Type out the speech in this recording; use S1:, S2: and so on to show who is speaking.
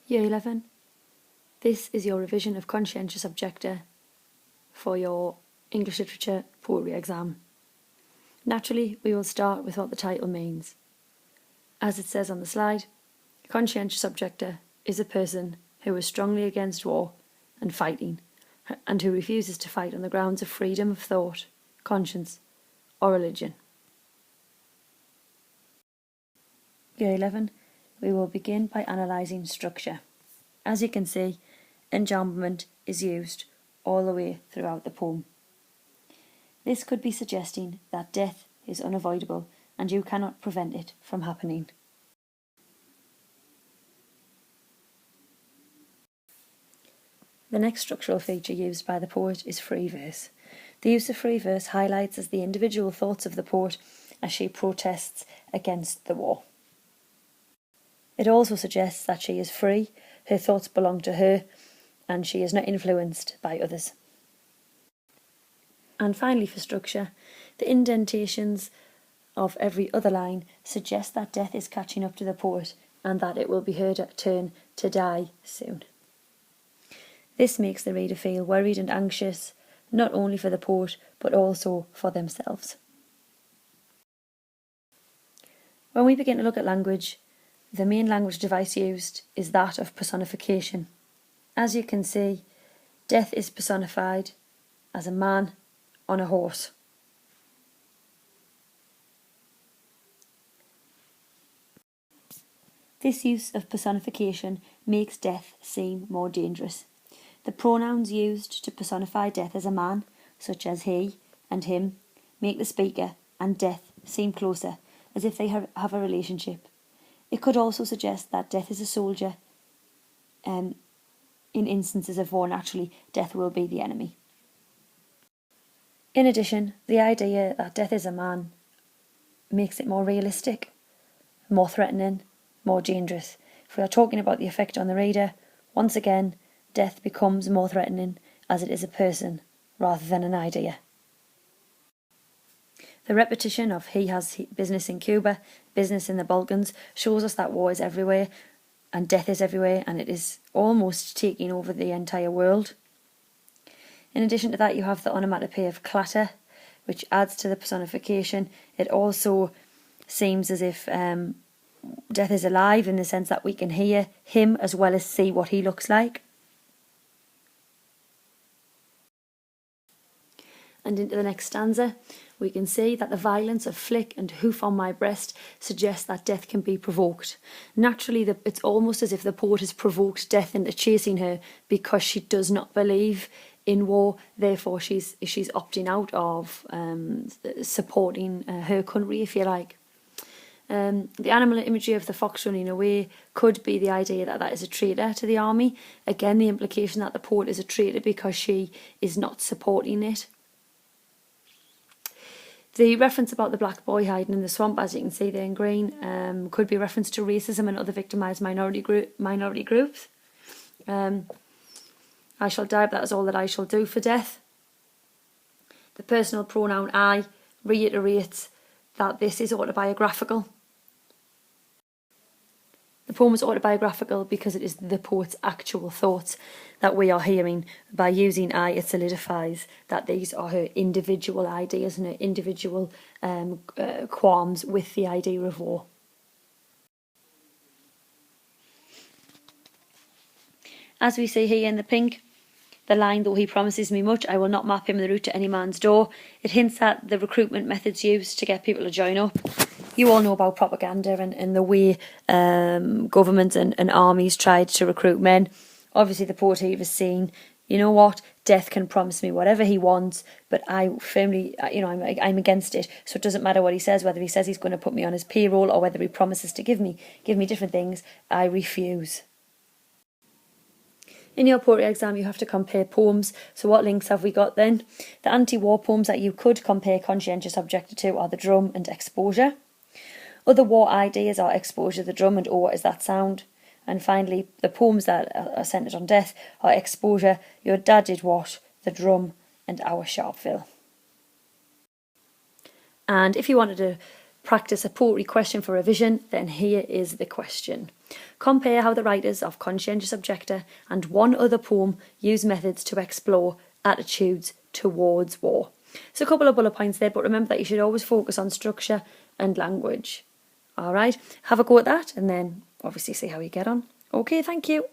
S1: Year 11. This is your revision of Conscientious Objector for your English Literature Poetry exam. Naturally, we will start with what the title means. As it says on the slide, a conscientious objector is a person who is strongly against war and fighting, and who refuses to fight on the grounds of freedom of thought, conscience, or religion. Year 11, we will begin by analysing structure. As you can see, enjambment is used all the way throughout the poem. This could be suggesting that death is unavoidable and you cannot prevent it from happening. The next structural feature used by the poet is free verse. The use of free verse highlights as the individual thoughts of the poet as she protests against the war. It also suggests that she is free, her thoughts belong to her, and she is not influenced by others. And finally, for structure, the indentations of every other line suggest that death is catching up to the poet and that it will be her turn to die soon. This makes the reader feel worried and anxious, not only for the poet, but also for themselves. When we begin to look at language, the main language device used is that of personification. As you can see, death is personified as a man on a horse. This use of personification makes death seem more dangerous. The pronouns used to personify death as a man, such as he and him, make the speaker and death seem closer, as if they have a relationship. It could also suggest that death is a soldier. In instances of war, naturally, death will be the enemy. In addition, the idea that death is a man makes it more realistic, more threatening, more dangerous. If we are talking about the effect on the reader, once again, death becomes more threatening as it is a person rather than an idea. The repetition of he has business in Cuba, business in the Balkans, shows us that war is everywhere and death is everywhere, and it is almost taking over the entire world. In addition to that, you have the onomatopoeia of clatter, which adds to the personification. It also seems as if death is alive in the sense that we can hear him as well as see what he looks like. And into the next stanza, we can see that the violence of flick and hoof on my breast suggests that death can be provoked. Naturally, it's almost as if the poet has provoked death into chasing her because she does not believe in war. Therefore, she's opting out of supporting her country, if you like. The animal imagery of the fox running away could be the idea that is a traitor to the army. Again, the implication that the poet is a traitor because she is not supporting it. The reference about the black boy hiding in the swamp, as you can see there in green, could be a reference to racism and other victimised minority groups. I shall die, but that is all that I shall do for death. The personal pronoun I reiterates that this is autobiographical. The poem is autobiographical because it is the poet's actual thoughts that we are hearing. By using I, it solidifies that these are her individual ideas and her individual qualms with the idea of war. As we see here in the pink, the line, though he promises me much, I will not map him the route to any man's door. It hints at the recruitment methods used to get people to join up. You all know about propaganda and the way governments and armies tried to recruit men. Obviously, the poet here is saying, you know what, death can promise me whatever he wants, but I firmly, I'm against it. So it doesn't matter what he says, whether he says he's going to put me on his payroll or whether he promises to give me different things. I refuse. In your poetry exam, you have to compare poems. So what links have we got then? The anti-war poems that you could compare Conscientious Objector to are The Drum and Exposure. Other war ideas are Exposure, The Drum, and Oh, What Is That Sound? And finally, the poems that are centred on death are Exposure, Your Dad Did What, The Drum, and Our Sharpeville. And if you wanted to practice a poetry question for revision, then here is the question. Compare how the writers of Conscientious Objector and one other poem use methods to explore attitudes towards war. So a couple of bullet points there, but remember that you should always focus on structure and language. Alright, have a go at that and then obviously see how you get on. Okay, thank you.